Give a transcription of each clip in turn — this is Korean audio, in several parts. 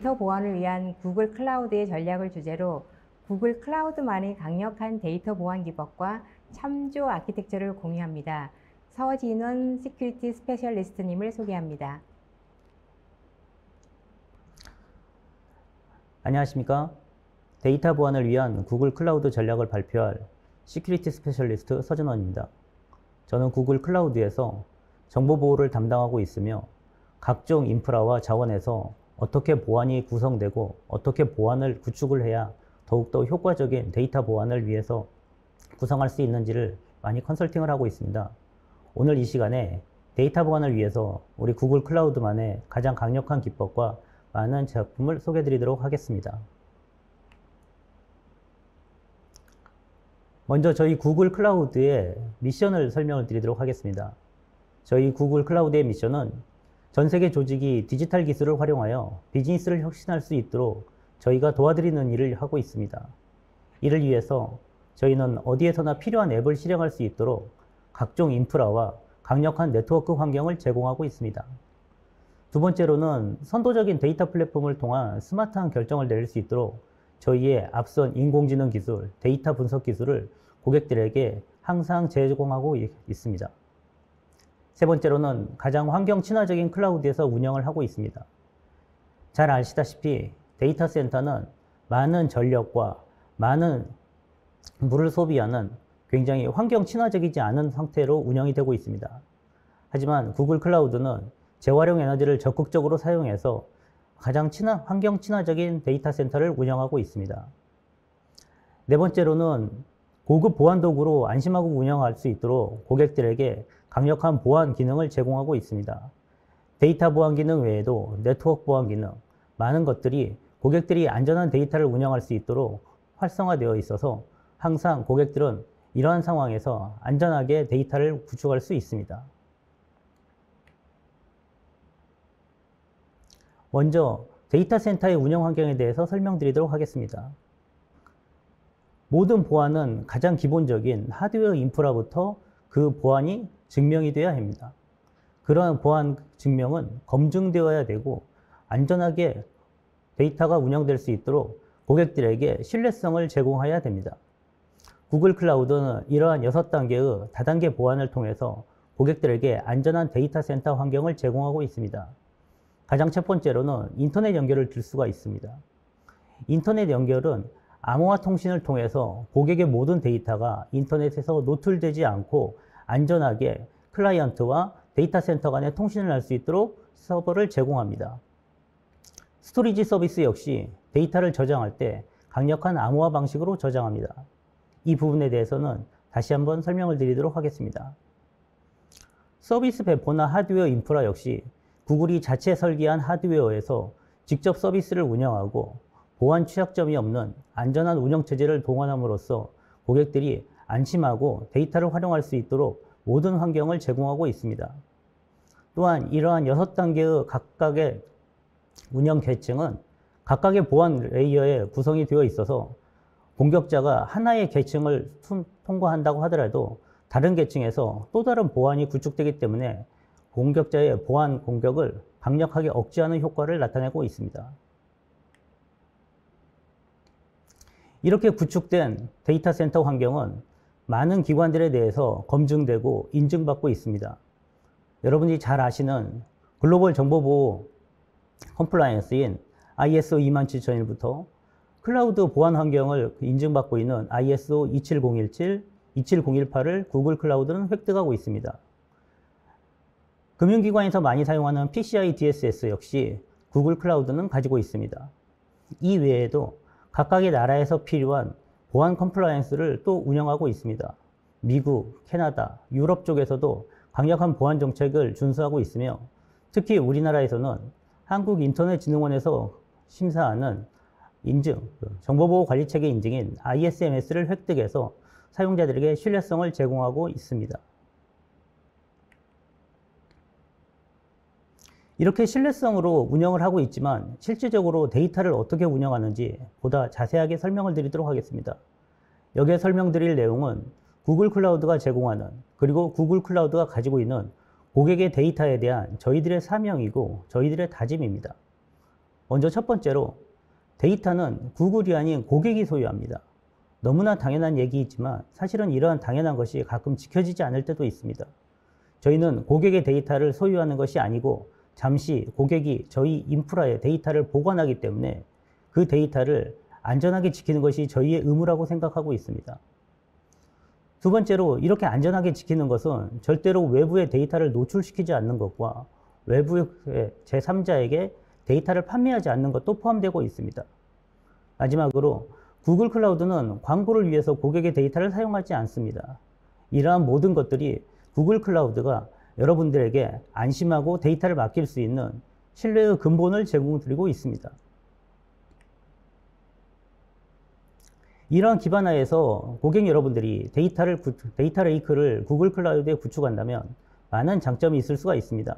데이터 보안을 위한 구글 클라우드의 전략을 주제로 구글 클라우드만의 강력한 데이터 보안 기법과 참조 아키텍처를 공유합니다. 서진원 시큐리티 스페셜리스트님을 소개합니다. 안녕하십니까? 데이터 보안을 위한 구글 클라우드 전략을 발표할 시큐리티 스페셜리스트 서진원입니다. 저는 구글 클라우드에서 정보 보호를 담당하고 있으며 각종 인프라와 자원에서 어떻게 보안이 구성되고 어떻게 보안을 구축을 해야 더욱더 효과적인 데이터 보안을 위해서 구성할 수 있는지를 많이 컨설팅을 하고 있습니다. 오늘 이 시간에 데이터 보안을 위해서 우리 구글 클라우드만의 가장 강력한 기법과 많은 제품을 소개해 드리도록 하겠습니다. 먼저 저희 구글 클라우드의 미션을 설명을 드리도록 하겠습니다. 저희 구글 클라우드의 미션은 전 세계 조직이 디지털 기술을 활용하여 비즈니스를 혁신할 수 있도록 저희가 도와드리는 일을 하고 있습니다. 이를 위해서 저희는 어디에서나 필요한 앱을 실행할 수 있도록 각종 인프라와 강력한 네트워크 환경을 제공하고 있습니다. 두 번째로는 선도적인 데이터 플랫폼을 통한 스마트한 결정을 내릴 수 있도록 저희의 앞선 인공지능 기술, 데이터 분석 기술을 고객들에게 항상 제공하고 있습니다. 세 번째로는 가장 환경 친화적인 클라우드에서 운영을 하고 있습니다. 잘 아시다시피 데이터 센터는 많은 전력과 많은 물을 소비하는 굉장히 환경 친화적이지 않은 상태로 운영이 되고 있습니다. 하지만 구글 클라우드는 재활용 에너지를 적극적으로 사용해서 가장 환경 친화적인 데이터 센터를 운영하고 있습니다. 네 번째로는 고급 보안 도구로 안심하고 운영할 수 있도록 고객들에게 강력한 보안 기능을 제공하고 있습니다. 데이터 보안 기능 외에도 네트워크 보안 기능, 많은 것들이 고객들이 안전한 데이터를 운영할 수 있도록 활성화되어 있어서 항상 고객들은 이러한 상황에서 안전하게 데이터를 구축할 수 있습니다. 먼저 데이터 센터의 운영 환경에 대해서 설명드리도록 하겠습니다. 모든 보안은 가장 기본적인 하드웨어 인프라부터 그 보안이 증명이 되어야 합니다. 그러한 보안 증명은 검증되어야 되고 안전하게 데이터가 운영될 수 있도록 고객들에게 신뢰성을 제공해야 됩니다. 구글 클라우드는 이러한 6단계의 다단계 보안을 통해서 고객들에게 안전한 데이터 센터 환경을 제공하고 있습니다. 가장 첫 번째로는 인터넷 연결을 들 수가 있습니다. 인터넷 연결은 암호화 통신을 통해서 고객의 모든 데이터가 인터넷에서 노출되지 않고 안전하게 클라이언트와 데이터 센터 간의 통신을 할 수 있도록 서버를 제공합니다. 스토리지 서비스 역시 데이터를 저장할 때 강력한 암호화 방식으로 저장합니다. 이 부분에 대해서는 다시 한번 설명을 드리도록 하겠습니다. 서비스 배포나 하드웨어 인프라 역시 구글이 자체 설계한 하드웨어에서 직접 서비스를 운영하고 보안 취약점이 없는 안전한 운영체제를 동원함으로써 고객들이 안심하고 데이터를 활용할 수 있도록 모든 환경을 제공하고 있습니다. 또한 이러한 6단계의 각각의 운영 계층은 각각의 보안 레이어에 구성이 되어 있어서 공격자가 하나의 계층을 통과한다고 하더라도 다른 계층에서 또 다른 보안이 구축되기 때문에 공격자의 보안 공격을 강력하게 억제하는 효과를 나타내고 있습니다. 이렇게 구축된 데이터 센터 환경은 많은 기관들에 대해서 검증되고 인증받고 있습니다. 여러분이 잘 아시는 글로벌 정보보호 컴플라이언스인 ISO 27001부터 클라우드 보안 환경을 인증받고 있는 ISO 27017, 27018을 구글 클라우드는 획득하고 있습니다. 금융기관에서 많이 사용하는 PCI DSS 역시 구글 클라우드는 가지고 있습니다. 이 외에도 각각의 나라에서 필요한 보안 컴플라이언스를 또 운영하고 있습니다. 미국, 캐나다, 유럽 쪽에서도 강력한 보안 정책을 준수하고 있으며 특히 우리나라에서는 한국인터넷진흥원에서 심사하는 인증, 정보보호관리체계 인증인 ISMS를 획득해서 사용자들에게 신뢰성을 제공하고 있습니다. 이렇게 신뢰성으로 운영을 하고 있지만 실질적으로 데이터를 어떻게 운영하는지 보다 자세하게 설명을 드리도록 하겠습니다. 여기에 설명드릴 내용은 구글 클라우드가 제공하는 그리고 구글 클라우드가 가지고 있는 고객의 데이터에 대한 저희들의 사명이고 저희들의 다짐입니다. 먼저 첫 번째로 데이터는 구글이 아닌 고객이 소유합니다. 너무나 당연한 얘기이지만 사실은 이러한 당연한 것이 가끔 지켜지지 않을 때도 있습니다. 저희는 고객의 데이터를 소유하는 것이 아니고 잠시 고객이 저희 인프라에 데이터를 보관하기 때문에 그 데이터를 안전하게 지키는 것이 저희의 의무라고 생각하고 있습니다. 두 번째로 이렇게 안전하게 지키는 것은 절대로 외부에 데이터를 노출시키지 않는 것과 외부의 제3자에게 데이터를 판매하지 않는 것도 포함되고 있습니다. 마지막으로 구글 클라우드는 광고를 위해서 고객의 데이터를 사용하지 않습니다. 이러한 모든 것들이 구글 클라우드가 여러분들에게 안심하고 데이터를 맡길 수 있는 신뢰의 근본을 제공드리고 있습니다. 이러한 기반 하에서 고객 여러분들이 데이터 레이크를 구글 클라우드에 구축한다면 많은 장점이 있을 수가 있습니다.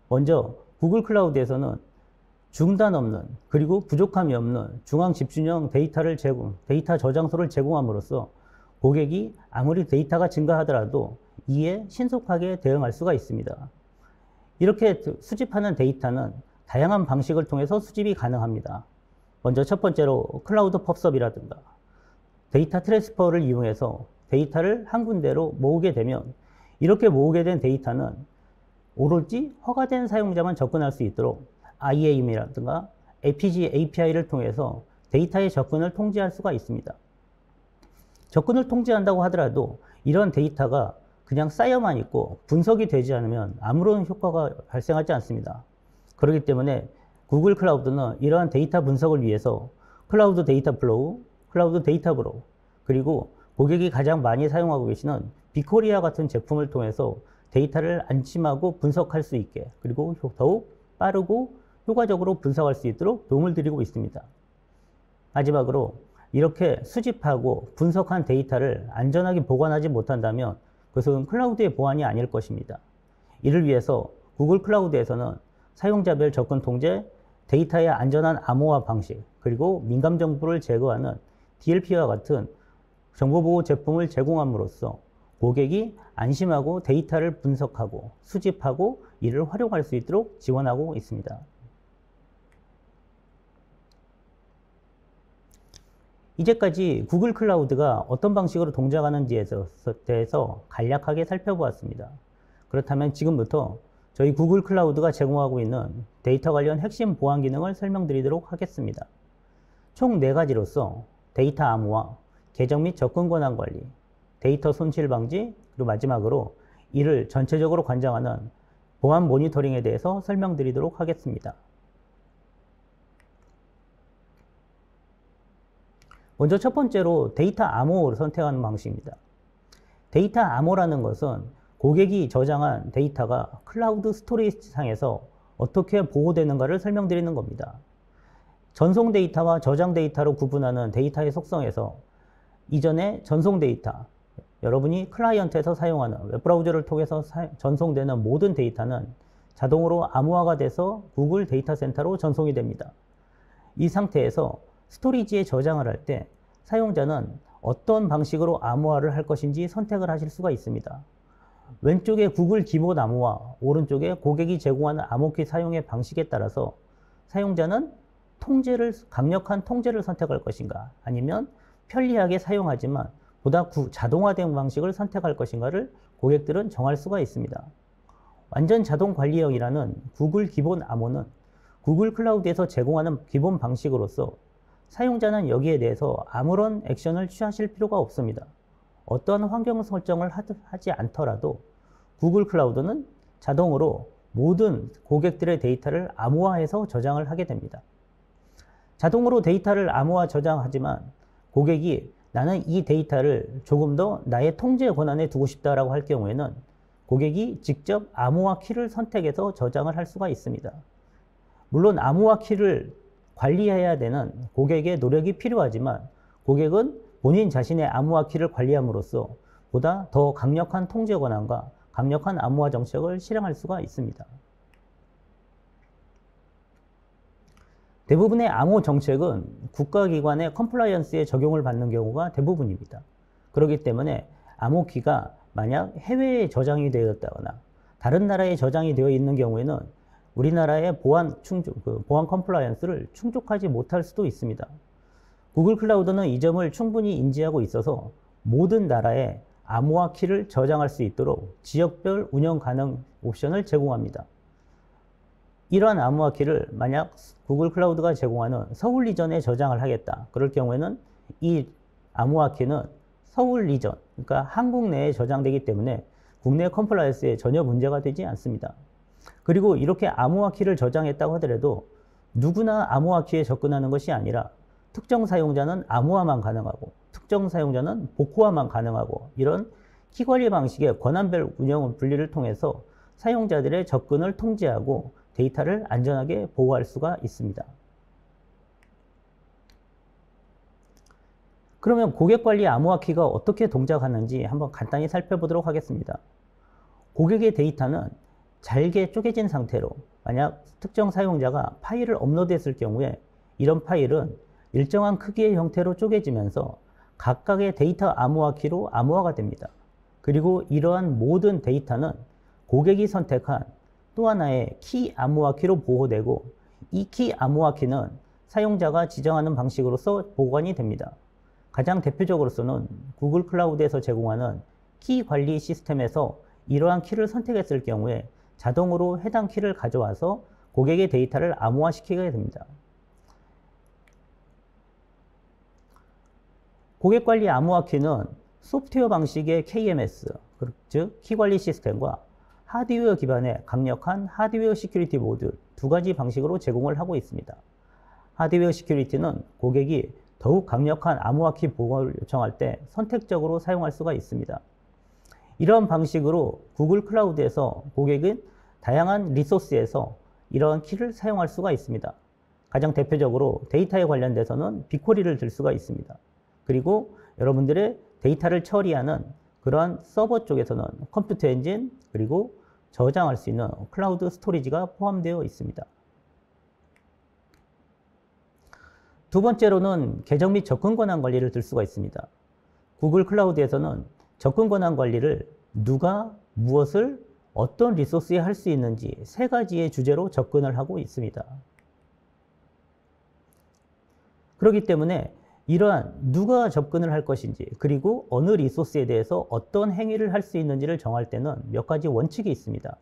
먼저 구글 클라우드에서는 중단 없는 그리고 부족함이 없는 중앙 집중형 데이터 저장소를 제공함으로써 고객이 아무리 데이터가 증가하더라도 이에 신속하게 대응할 수가 있습니다. 이렇게 수집하는 데이터는 다양한 방식을 통해서 수집이 가능합니다. 먼저 첫 번째로 클라우드 펍섭이라든가 데이터 트랜스퍼를 이용해서 데이터를 한 군데로 모으게 되면 이렇게 모으게 된 데이터는 오로지 허가된 사용자만 접근할 수 있도록 IAM이라든가 FPGA API를 통해서 데이터의 접근을 통제할 수가 있습니다. 접근을 통제한다고 하더라도 이런 데이터가 그냥 쌓여만 있고 분석이 되지 않으면 아무런 효과가 발생하지 않습니다. 그렇기 때문에 구글 클라우드는 이러한 데이터 분석을 위해서 클라우드 데이터 플로우, 클라우드 데이터 브로우, 그리고 고객이 가장 많이 사용하고 계시는 빅코리아 같은 제품을 통해서 데이터를 안심하고 분석할 수 있게 그리고 더욱 빠르고 효과적으로 분석할 수 있도록 도움을 드리고 있습니다. 마지막으로 이렇게 수집하고 분석한 데이터를 안전하게 보관하지 못한다면 그것은 클라우드의 보안이 아닐 것입니다. 이를 위해서 구글 클라우드에서는 사용자별 접근 통제, 데이터의 안전한 암호화 방식, 그리고 민감 정보를 제거하는 DLP와 같은 정보보호 제품을 제공함으로써 고객이 안심하고 데이터를 분석하고 수집하고 이를 활용할 수 있도록 지원하고 있습니다. 이제까지 구글 클라우드가 어떤 방식으로 동작하는지에 대해서 간략하게 살펴보았습니다. 그렇다면 지금부터 저희 구글 클라우드가 제공하고 있는 데이터 관련 핵심 보안 기능을 설명드리도록 하겠습니다. 총 4가지로서 데이터 암호화, 계정 및 접근 권한 관리, 데이터 손실 방지, 그리고 마지막으로 이를 전체적으로 관장하는 보안 모니터링에 대해서 설명드리도록 하겠습니다. 먼저 첫 번째로 데이터 암호를 선택하는 방식입니다. 데이터 암호라는 것은 고객이 저장한 데이터가 클라우드 스토리지 상에서 어떻게 보호되는가를 설명드리는 겁니다. 전송 데이터와 저장 데이터로 구분하는 데이터의 속성에서 이전에 전송 데이터, 여러분이 클라이언트에서 사용하는 웹브라우저를 통해서 전송되는 모든 데이터는 자동으로 암호화가 돼서 구글 데이터 센터로 전송이 됩니다. 이 상태에서 스토리지에 저장을 할 때 사용자는 어떤 방식으로 암호화를 할 것인지 선택을 하실 수가 있습니다. 왼쪽에 구글 기본 암호화, 오른쪽에 고객이 제공하는 암호키 사용의 방식에 따라서 사용자는 강력한 통제를 선택할 것인가 아니면 편리하게 사용하지만 보다 자동화된 방식을 선택할 것인가를 고객들은 정할 수가 있습니다. 완전 자동 관리형이라는 구글 기본 암호는 구글 클라우드에서 제공하는 기본 방식으로서 사용자는 여기에 대해서 아무런 액션을 취하실 필요가 없습니다. 어떠한 환경 설정을 하지 않더라도 구글 클라우드는 자동으로 모든 고객들의 데이터를 암호화해서 저장을 하게 됩니다. 자동으로 데이터를 암호화 저장하지만 고객이 나는 이 데이터를 조금 더 나의 통제 권한에 두고 싶다라고 할 경우에는 고객이 직접 암호화 키를 선택해서 저장을 할 수가 있습니다. 물론 암호화 키를 관리해야 되는 고객의 노력이 필요하지만 고객은 본인 자신의 암호화 키를 관리함으로써 보다 더 강력한 통제 권한과 강력한 암호화 정책을 실행할 수가 있습니다. 대부분의 암호 정책은 국가기관의 컴플라이언스에 적용을 받는 경우가 대부분입니다. 그렇기 때문에 암호키가 만약 해외에 저장이 되었다거나 다른 나라에 저장이 되어 있는 경우에는 우리나라의 보안 컴플라이언스를 충족하지 못할 수도 있습니다. 구글 클라우드는 이 점을 충분히 인지하고 있어서 모든 나라에 암호화 키를 저장할 수 있도록 지역별 운영 가능 옵션을 제공합니다. 이러한 암호화 키를 만약 구글 클라우드가 제공하는 서울 리전에 저장을 하겠다. 그럴 경우에는 이 암호화 키는 서울 리전, 그러니까 한국 내에 저장되기 때문에 국내 컴플라이언스에 전혀 문제가 되지 않습니다. 그리고 이렇게 암호화 키를 저장했다고 하더라도 누구나 암호화 키에 접근하는 것이 아니라 특정 사용자는 암호화만 가능하고 특정 사용자는 복호화만 가능하고 이런 키 관리 방식의 권한별 운영 분리를 통해서 사용자들의 접근을 통제하고 데이터를 안전하게 보호할 수가 있습니다. 그러면 고객관리 암호화 키가 어떻게 동작하는지 한번 간단히 살펴보도록 하겠습니다. 고객의 데이터는 잘게 쪼개진 상태로 만약 특정 사용자가 파일을 업로드했을 경우에 이런 파일은 일정한 크기의 형태로 쪼개지면서 각각의 데이터 암호화 키로 암호화가 됩니다. 그리고 이러한 모든 데이터는 고객이 선택한 또 하나의 키 암호화 키로 보호되고 이 키 암호화 키는 사용자가 지정하는 방식으로서 보관이 됩니다. 가장 대표적으로서는 구글 클라우드에서 제공하는 키 관리 시스템에서 이러한 키를 선택했을 경우에 자동으로 해당 키를 가져와서 고객의 데이터를 암호화시키게 됩니다. 고객관리 암호화 키는 소프트웨어 방식의 KMS, 즉 키관리 시스템과 하드웨어 기반의 강력한 하드웨어 시큐리티 모듈 두 가지 방식으로 제공을 하고 있습니다. 하드웨어 시큐리티는 고객이 더욱 강력한 암호화 키 보호를 요청할 때 선택적으로 사용할 수가 있습니다. 이런 방식으로 구글 클라우드에서 고객은 다양한 리소스에서 이러한 키를 사용할 수가 있습니다. 가장 대표적으로 데이터에 관련돼서는 빅쿼리를 들 수가 있습니다. 그리고 여러분들의 데이터를 처리하는 그러한 서버 쪽에서는 컴퓨터 엔진 그리고 저장할 수 있는 클라우드 스토리지가 포함되어 있습니다. 두 번째로는 계정 및 접근 권한 관리를 들 수가 있습니다. 구글 클라우드에서는 접근 권한 관리를 누가 무엇을 어떤 리소스에 할 수 있는지 세 가지의 주제로 접근을 하고 있습니다. 그렇기 때문에 이러한 누가 접근을 할 것인지 그리고 어느 리소스에 대해서 어떤 행위를 할 수 있는지를 정할 때는 몇 가지 원칙이 있습니다.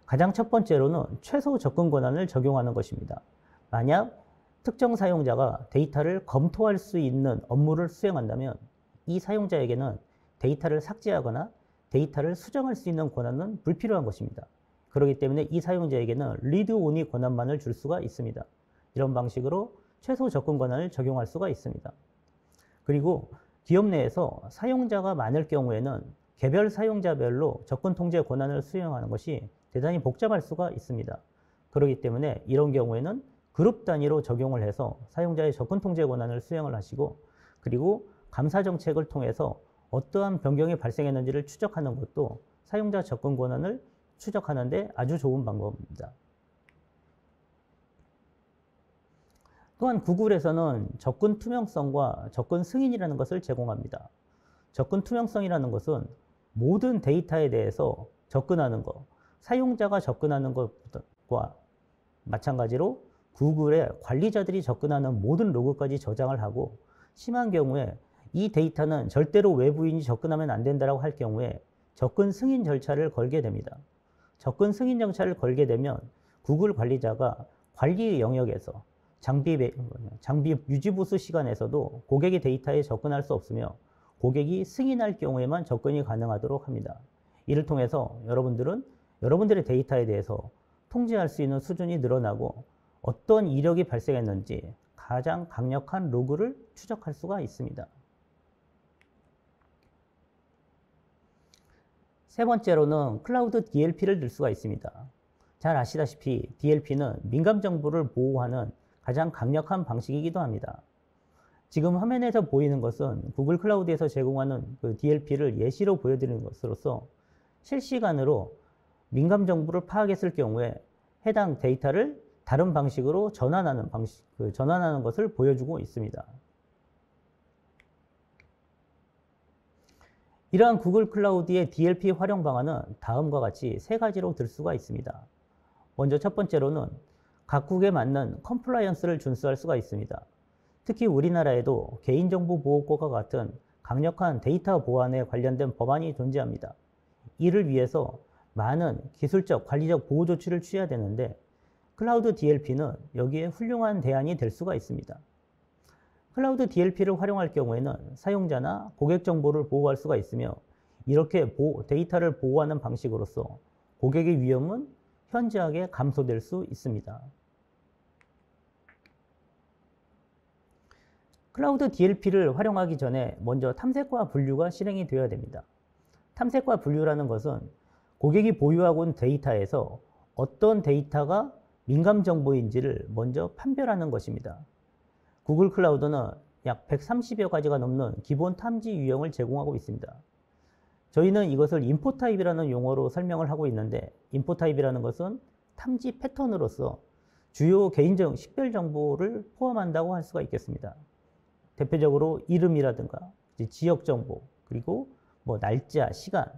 가장 첫 번째로는 최소 접근 권한을 적용하는 것입니다. 만약 특정 사용자가 데이터를 검토할 수 있는 업무를 수행한다면 이 사용자에게는 데이터를 삭제하거나 데이터를 수정할 수 있는 권한은 불필요한 것입니다. 그렇기 때문에 이 사용자에게는 리드 오니 권한만을 줄 수가 있습니다. 이런 방식으로 최소 접근 권한을 적용할 수가 있습니다. 그리고 기업 내에서 사용자가 많을 경우에는 개별 사용자별로 접근 통제 권한을 수행하는 것이 대단히 복잡할 수가 있습니다. 그렇기 때문에 이런 경우에는 그룹 단위로 적용을 해서 사용자의 접근 통제 권한을 수행을 하시고 그리고 감사 정책을 통해서 어떠한 변경이 발생했는지를 추적하는 것도 사용자 접근 권한을 추적하는 데 아주 좋은 방법입니다. 또한 구글에서는 접근 투명성과 접근 승인이라는 것을 제공합니다. 접근 투명성이라는 것은 모든 데이터에 대해서 접근하는 것, 사용자가 접근하는 것과 마찬가지로 구글의 관리자들이 접근하는 모든 로그까지 저장을 하고 심한 경우에 이 데이터는 절대로 외부인이 접근하면 안 된다고 할 경우에 접근 승인 절차를 걸게 됩니다. 접근 승인 절차를 걸게 되면 구글 관리자가 관리 영역에서 장비 유지 보수 시간에서도 고객의 데이터에 접근할 수 없으며 고객이 승인할 경우에만 접근이 가능하도록 합니다. 이를 통해서 여러분들은 여러분들의 데이터에 대해서 통제할 수 있는 수준이 늘어나고 어떤 이력이 발생했는지 가장 강력한 로그를 추적할 수가 있습니다. 세 번째로는 클라우드 DLP를 들 수가 있습니다. 잘 아시다시피 DLP는 민감 정보를 보호하는 가장 강력한 방식이기도 합니다. 지금 화면에서 보이는 것은 구글 클라우드에서 제공하는 그 DLP를 예시로 보여드리는 것으로서 실시간으로 민감 정보를 파악했을 경우에 해당 데이터를 다른 방식으로 전환하는 것을 보여주고 있습니다. 이러한 구글 클라우드의 DLP 활용 방안은 다음과 같이 세 가지로 들 수가 있습니다. 먼저 첫 번째로는 각국에 맞는 컴플라이언스를 준수할 수가 있습니다. 특히 우리나라에도 개인정보보호법과 같은 강력한 데이터 보안에 관련된 법안이 존재합니다. 이를 위해서 많은 기술적, 관리적 보호 조치를 취해야 되는데 클라우드 DLP는 여기에 훌륭한 대안이 될 수가 있습니다. 클라우드 DLP를 활용할 경우에는 사용자나 고객 정보를 보호할 수가 있으며 이렇게 데이터를 보호하는 방식으로서 고객의 위험은 현저하게 감소될 수 있습니다. 클라우드 DLP를 활용하기 전에 먼저 탐색과 분류가 실행이 되어야 됩니다. 탐색과 분류라는 것은 고객이 보유하고 있는 데이터에서 어떤 데이터가 민감 정보인지를 먼저 판별하는 것입니다. 구글 클라우드는 약 130여 가지가 넘는 기본 탐지 유형을 제공하고 있습니다. 저희는 이것을 인포 타입이라는 용어로 설명을 하고 있는데 인포 타입이라는 것은 탐지 패턴으로서 주요 개인적 식별 정보를 포함한다고 할 수가 있겠습니다. 대표적으로 이름이라든가 지역 정보, 그리고 뭐 날짜, 시간,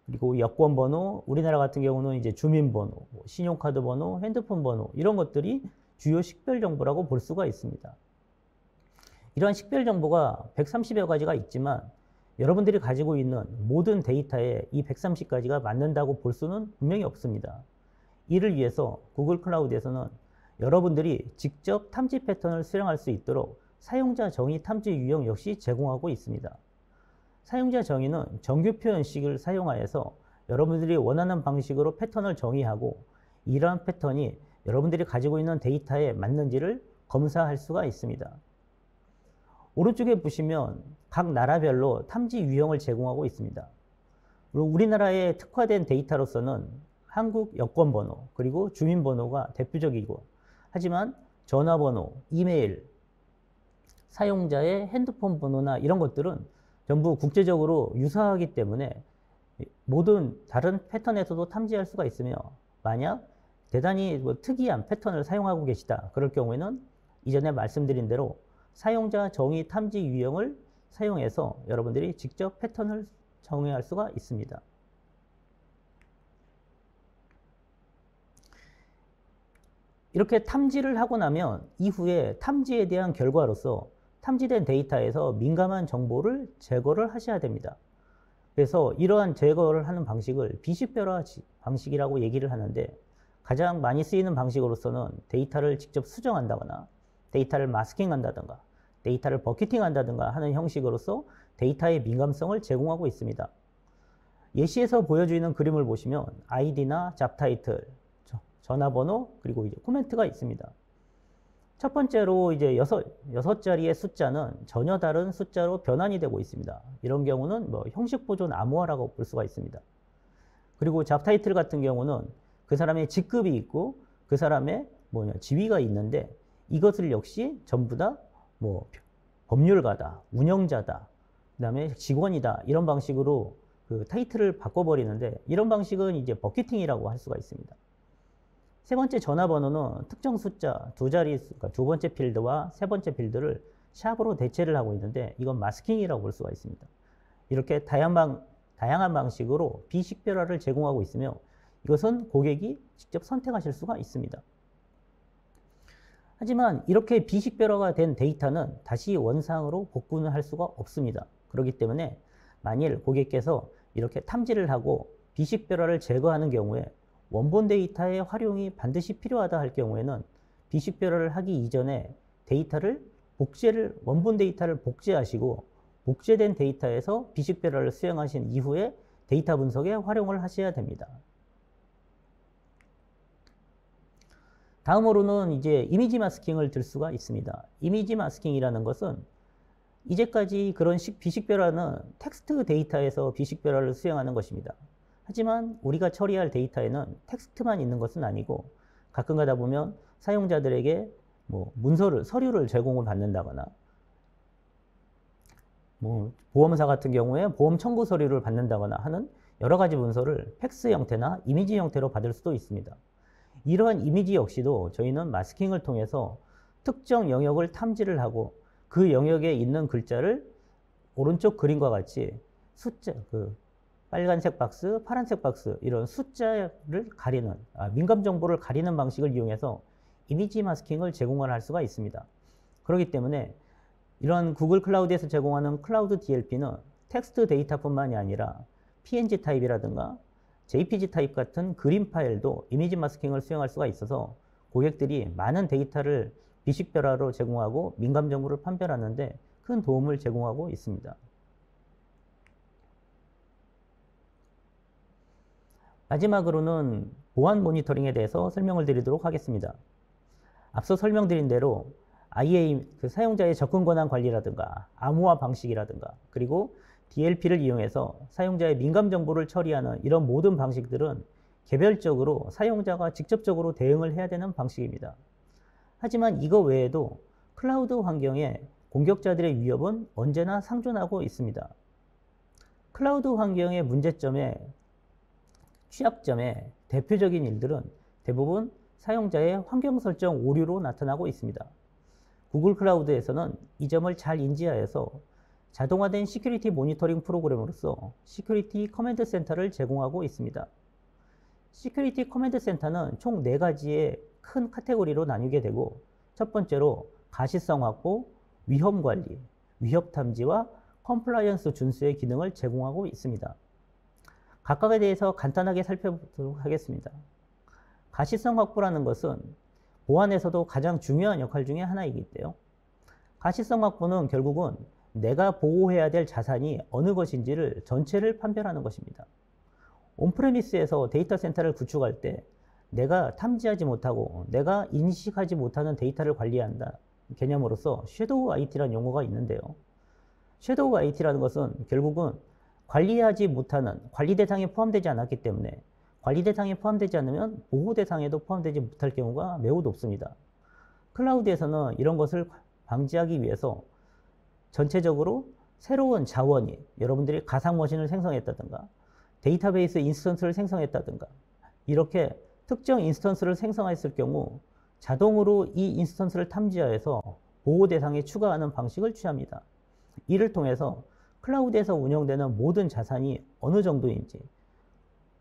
그리고 여권 번호, 우리나라 같은 경우는 이제 주민번호, 신용카드 번호, 핸드폰 번호 이런 것들이 주요 식별 정보라고 볼 수가 있습니다. 이러한 식별 정보가 130여 가지가 있지만 여러분들이 가지고 있는 모든 데이터에 이 130가지가 맞는다고 볼 수는 분명히 없습니다. 이를 위해서 구글 클라우드에서는 여러분들이 직접 탐지 패턴을 수령할 수 있도록 사용자 정의 탐지 유형 역시 제공하고 있습니다. 사용자 정의는 정규 표현식을 사용하여서 여러분들이 원하는 방식으로 패턴을 정의하고 이러한 패턴이 여러분들이 가지고 있는 데이터에 맞는지를 검사할 수가 있습니다. 오른쪽에 보시면 각 나라별로 탐지 유형을 제공하고 있습니다. 우리나라의 특화된 데이터로서는 한국 여권번호 그리고 주민번호가 대표적이고 하지만 전화번호, 이메일, 사용자의 핸드폰 번호나 이런 것들은 전부 국제적으로 유사하기 때문에 모든 다른 패턴에서도 탐지할 수가 있으며 만약 대단히 특이한 패턴을 사용하고 계시다 그럴 경우에는 이전에 말씀드린 대로 사용자 정의 탐지 유형을 사용해서 여러분들이 직접 패턴을 정의할 수가 있습니다. 이렇게 탐지를 하고 나면 이후에 탐지에 대한 결과로서 탐지된 데이터에서 민감한 정보를 제거를 하셔야 됩니다. 그래서 이러한 제거를 하는 방식을 비식별화 방식이라고 얘기를 하는데 가장 많이 쓰이는 방식으로서는 데이터를 직접 수정한다거나 데이터를 마스킹한다든가 데이터를 버킷팅한다든가 하는 형식으로서 데이터의 민감성을 제공하고 있습니다. 예시에서 보여주는 그림을 보시면 아이디나 잡 타이틀, 전화번호, 그리고 이제 코멘트가 있습니다. 첫 번째로 이제 여섯 자리의 숫자는 전혀 다른 숫자로 변환이 되고 있습니다. 이런 경우는 뭐 형식 보존 암호화라고 볼 수가 있습니다. 그리고 잡 타이틀 같은 경우는 그 사람의 직급이 있고 그 사람의 지위가 있는데 이것을 역시 전부 다 뭐 법률가다, 운영자다, 그다음에 직원이다 이런 방식으로 그 타이틀을 바꿔버리는데 이런 방식은 이제 버킷팅이라고 할 수가 있습니다. 세 번째 전화번호는 특정 숫자 두 자리, 그러니까 두 번째 필드와 세 번째 필드를 샵으로 대체를 하고 있는데 이건 마스킹이라고 볼 수가 있습니다. 이렇게 다양한 방식으로 비식별화를 제공하고 있으며 이것은 고객이 직접 선택하실 수가 있습니다. 하지만 이렇게 비식별화가 된 데이터는 다시 원상으로 복구는 할 수가 없습니다. 그렇기 때문에 만일 고객께서 이렇게 탐지를 하고 비식별화를 제거하는 경우에 원본 데이터의 활용이 반드시 필요하다 할 경우에는 비식별화를 하기 이전에 원본 데이터를 복제하시고 복제된 데이터에서 비식별화를 수행하신 이후에 데이터 분석에 활용을 하셔야 됩니다. 다음으로는 이제 이미지 마스킹을 들 수가 있습니다. 이미지 마스킹이라는 것은 이제까지 그런 비식별화는 텍스트 데이터에서 비식별화를 수행하는 것입니다. 하지만 우리가 처리할 데이터에는 텍스트만 있는 것은 아니고 가끔 가다 보면 사용자들에게 서류를 제공을 받는다거나 보험사 같은 경우에 보험 청구 서류를 받는다거나 하는 여러 가지 문서를 팩스 형태나 이미지 형태로 받을 수도 있습니다. 이러한 이미지 역시도 저희는 마스킹을 통해서 특정 영역을 탐지를 하고 그 영역에 있는 글자를 오른쪽 그림과 같이 빨간색 박스, 파란색 박스 이런 숫자를 가리는 민감 정보를 가리는 방식을 이용해서 이미지 마스킹을 제공을 할 수가 있습니다. 그렇기 때문에 이런 구글 클라우드에서 제공하는 클라우드 DLP는 텍스트 데이터뿐만이 아니라 PNG 타입이라든가 JPG 타입 같은 그림 파일도 이미지 마스킹을 수행할 수가 있어서 고객들이 많은 데이터를 비식별화로 제공하고 민감 정보를 판별하는 데 큰 도움을 제공하고 있습니다. 마지막으로는 보안 모니터링에 대해서 설명을 드리도록 하겠습니다. 앞서 설명드린 대로 IA, 사용자의 접근 권한 관리라든가 암호화 방식이라든가 그리고 DLP를 이용해서 사용자의 민감 정보를 처리하는 이런 모든 방식들은 개별적으로 사용자가 직접적으로 대응을 해야 되는 방식입니다. 하지만 이거 외에도 클라우드 환경에 공격자들의 위협은 언제나 상존하고 있습니다. 클라우드 환경의 문제점에 취약점의 대표적인 일들은 대부분 사용자의 환경 설정 오류로 나타나고 있습니다. 구글 클라우드에서는 이 점을 잘 인지하여서 자동화된 시큐리티 모니터링 프로그램으로서 시큐리티 커맨드 센터를 제공하고 있습니다. 시큐리티 커맨드 센터는 총 4가지의 큰 카테고리로 나뉘게 되고 첫 번째로 가시성 확보, 위험 관리, 위협 탐지와 컴플라이언스 준수의 기능을 제공하고 있습니다. 각각에 대해서 간단하게 살펴보도록 하겠습니다. 가시성 확보라는 것은 보안에서도 가장 중요한 역할 중에 하나이기때요. 가시성 확보는 결국은 내가 보호해야 될 자산이 어느 것인지를 전체를 판별하는 것입니다. 온프레미스에서 데이터 센터를 구축할 때 내가 탐지하지 못하고 내가 인식하지 못하는 데이터를 관리한다 개념으로서 섀도우 IT라는 용어가 있는데요. 섀도우 IT라는 것은 결국은 관리하지 못하는 관리 대상에 포함되지 않았기 때문에 관리 대상에 포함되지 않으면 보호 대상에도 포함되지 못할 경우가 매우 높습니다. 클라우드에서는 이런 것을 방지하기 위해서 전체적으로 새로운 자원이 여러분들이 가상 머신을 생성했다든가 데이터베이스 인스턴스를 생성했다든가 이렇게 특정 인스턴스를 생성했을 경우 자동으로 이 인스턴스를 탐지하여서 보호 대상에 추가하는 방식을 취합니다. 이를 통해서 클라우드에서 운영되는 모든 자산이 어느 정도인지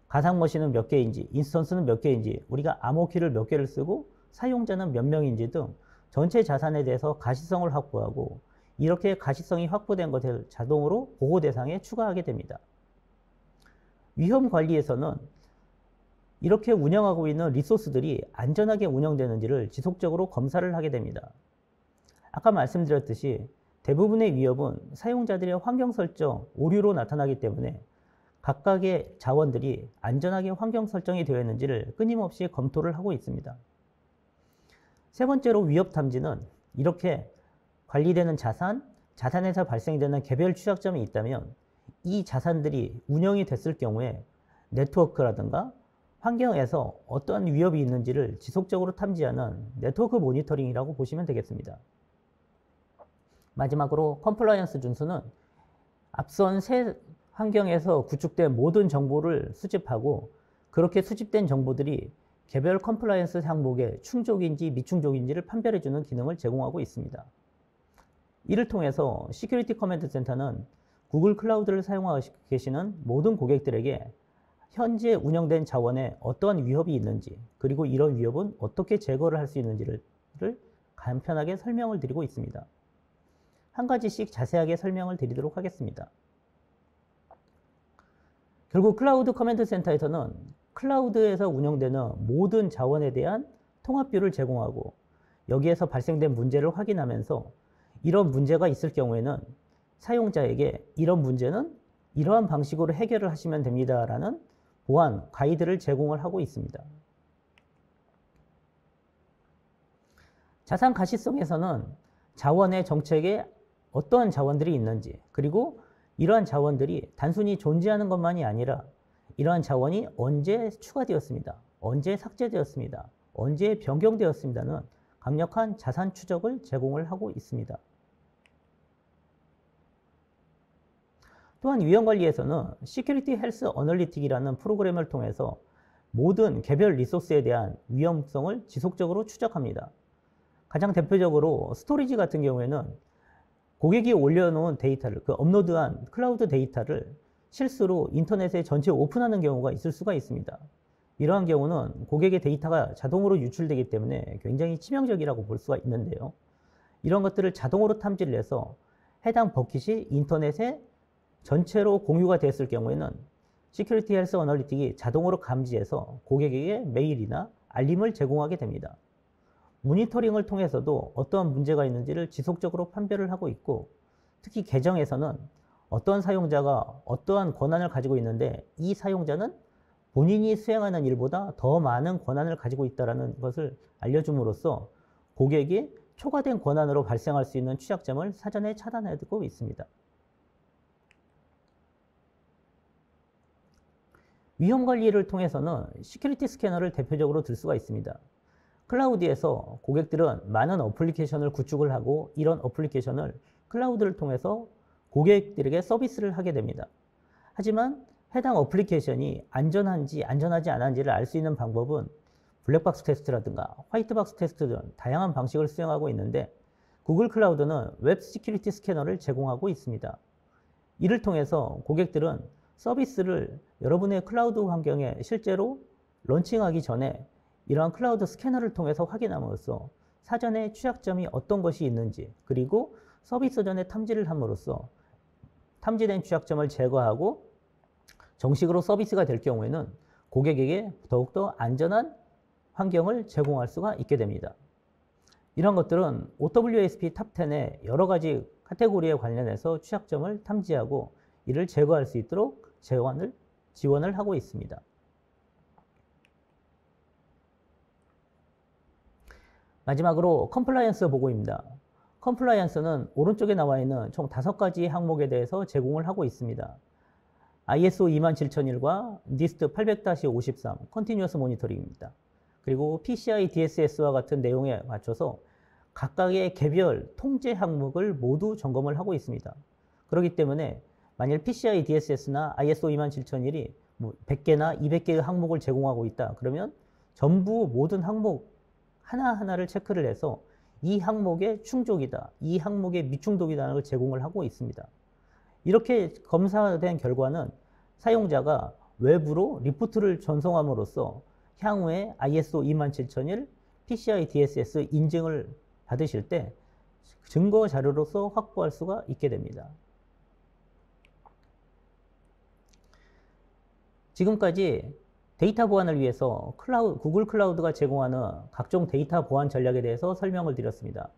가상 머신은 몇 개인지 인스턴스는 몇 개인지 우리가 암호키를 몇 개를 쓰고 사용자는 몇 명인지 등 전체 자산에 대해서 가시성을 확보하고 이렇게 가시성이 확보된 것을 자동으로 보호 대상에 추가하게 됩니다. 위험 관리에서는 이렇게 운영하고 있는 리소스들이 안전하게 운영되는지를 지속적으로 검사를 하게 됩니다. 아까 말씀드렸듯이 대부분의 위협은 사용자들의 환경 설정 오류로 나타나기 때문에 각각의 자원들이 안전하게 환경 설정이 되어 있는지를 끊임없이 검토를 하고 있습니다. 세 번째로 위협 탐지는 이렇게 관리되는 자산에서 발생되는 개별 취약점이 있다면 이 자산들이 운영이 됐을 경우에 네트워크라든가 환경에서 어떠한 위협이 있는지를 지속적으로 탐지하는 네트워크 모니터링이라고 보시면 되겠습니다. 마지막으로 컴플라이언스 준수는 앞선 세 환경에서 구축된 모든 정보를 수집하고 그렇게 수집된 정보들이 개별 컴플라이언스 항목에 충족인지 미충족인지를 판별해주는 기능을 제공하고 있습니다. 이를 통해서 시큐리티 커맨드 센터는 구글 클라우드를 사용하고 계시는 모든 고객들에게 현재 운영된 자원에 어떠한 위협이 있는지 그리고 이런 위협은 어떻게 제거를 할 수 있는지를 간편하게 설명을 드리고 있습니다. 한 가지씩 자세하게 설명을 드리도록 하겠습니다. 결국 클라우드 커맨드 센터에서는 클라우드에서 운영되는 모든 자원에 대한 통합뷰를 제공하고 여기에서 발생된 문제를 확인하면서 이런 문제가 있을 경우에는 사용자에게 이런 문제는 이러한 방식으로 해결을 하시면 됩니다라는 보안 가이드를 제공을 하고 있습니다. 자산 가시성에서는 자원의 정책에 어떠한 자원들이 있는지 그리고 이러한 자원들이 단순히 존재하는 것만이 아니라 이러한 자원이 언제 추가되었습니다. 언제 삭제되었습니다. 언제 변경되었습니다는 강력한 자산 추적을 제공을 하고 있습니다. 또한 위험관리에서는 시큐리티 헬스 어널리틱이라는 프로그램을 통해서 모든 개별 리소스에 대한 위험성을 지속적으로 추적합니다. 가장 대표적으로 스토리지 같은 경우에는 고객이 올려놓은 데이터를, 업로드한 클라우드 데이터를 실수로 인터넷에 전체 오픈하는 경우가 있을 수가 있습니다. 이러한 경우는 고객의 데이터가 자동으로 유출되기 때문에 굉장히 치명적이라고 볼 수가 있는데요. 이런 것들을 자동으로 탐지를 해서 해당 버킷이 인터넷에 전체로 공유가 됐을 경우에는 시큐리티 헬스 어널리틱이 자동으로 감지해서 고객에게 메일이나 알림을 제공하게 됩니다. 모니터링을 통해서도 어떠한 문제가 있는지를 지속적으로 판별을 하고 있고, 특히 계정에서는 어떠한 사용자가 어떠한 권한을 가지고 있는데 이 사용자는 본인이 수행하는 일보다 더 많은 권한을 가지고 있다는 것을 알려줌으로써 고객이 초과된 권한으로 발생할 수 있는 취약점을 사전에 차단해두고 있습니다. 위험 관리를 통해서는 시큐리티 스캐너를 대표적으로 들 수가 있습니다. 클라우드에서 고객들은 많은 어플리케이션을 구축을 하고 이런 어플리케이션을 클라우드를 통해서 고객들에게 서비스를 하게 됩니다. 하지만 해당 어플리케이션이 안전한지 안전하지 않은지를 알 수 있는 방법은 블랙박스 테스트라든가 화이트박스 테스트 등 다양한 방식을 수행하고 있는데, 구글 클라우드는 웹 시큐리티 스캐너를 제공하고 있습니다. 이를 통해서 고객들은 서비스를 여러분의 클라우드 환경에 실제로 런칭하기 전에 이러한 클라우드 스캐너를 통해서 확인함으로써 사전에 취약점이 어떤 것이 있는지, 그리고 서비스 전에 탐지를 함으로써 탐지된 취약점을 제거하고 정식으로 서비스가 될 경우에는 고객에게 더욱더 안전한 환경을 제공할 수가 있게 됩니다. 이런 것들은 OWASP 탑10의 여러 가지 카테고리에 관련해서 취약점을 탐지하고 이를 제거할 수 있도록 지원을 하고 있습니다. 마지막으로 컴플라이언스 보고입니다. 컴플라이언스는 오른쪽에 나와 있는 총 5가지 항목에 대해서 제공을 하고 있습니다. ISO 27001과 NIST 800-53 컨티뉴어스 모니터링입니다. 그리고 PCI DSS와 같은 내용에 맞춰서 각각의 개별 통제 항목을 모두 점검을 하고 있습니다. 그렇기 때문에 만일 PCI DSS나 ISO 27001이 100개나 200개의 항목을 제공하고 있다 그러면 전부 모든 항목 하나하나를 체크를 해서 이 항목의 충족이다, 이 항목의 미충족이라는 걸 제공을 하고 있습니다. 이렇게 검사된 결과는 사용자가 외부로 리포트를 전송함으로써 향후에 ISO 27001 PCI DSS 인증을 받으실 때 증거 자료로서 확보할 수가 있게 됩니다. 지금까지 데이터 보안을 위해서 구글 클라우드가 제공하는 각종 데이터 보안 전략에 대해서 설명을 드렸습니다.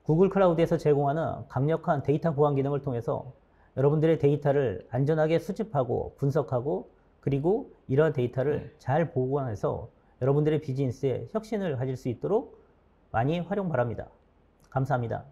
구글 클라우드에서 제공하는 강력한 데이터 보안 기능을 통해서 여러분들의 데이터를 안전하게 수집하고 분석하고 그리고 이러한 데이터를 잘 보관해서 여러분들의 비즈니스에 혁신을 가질 수 있도록 많이 활용 바랍니다. 감사합니다.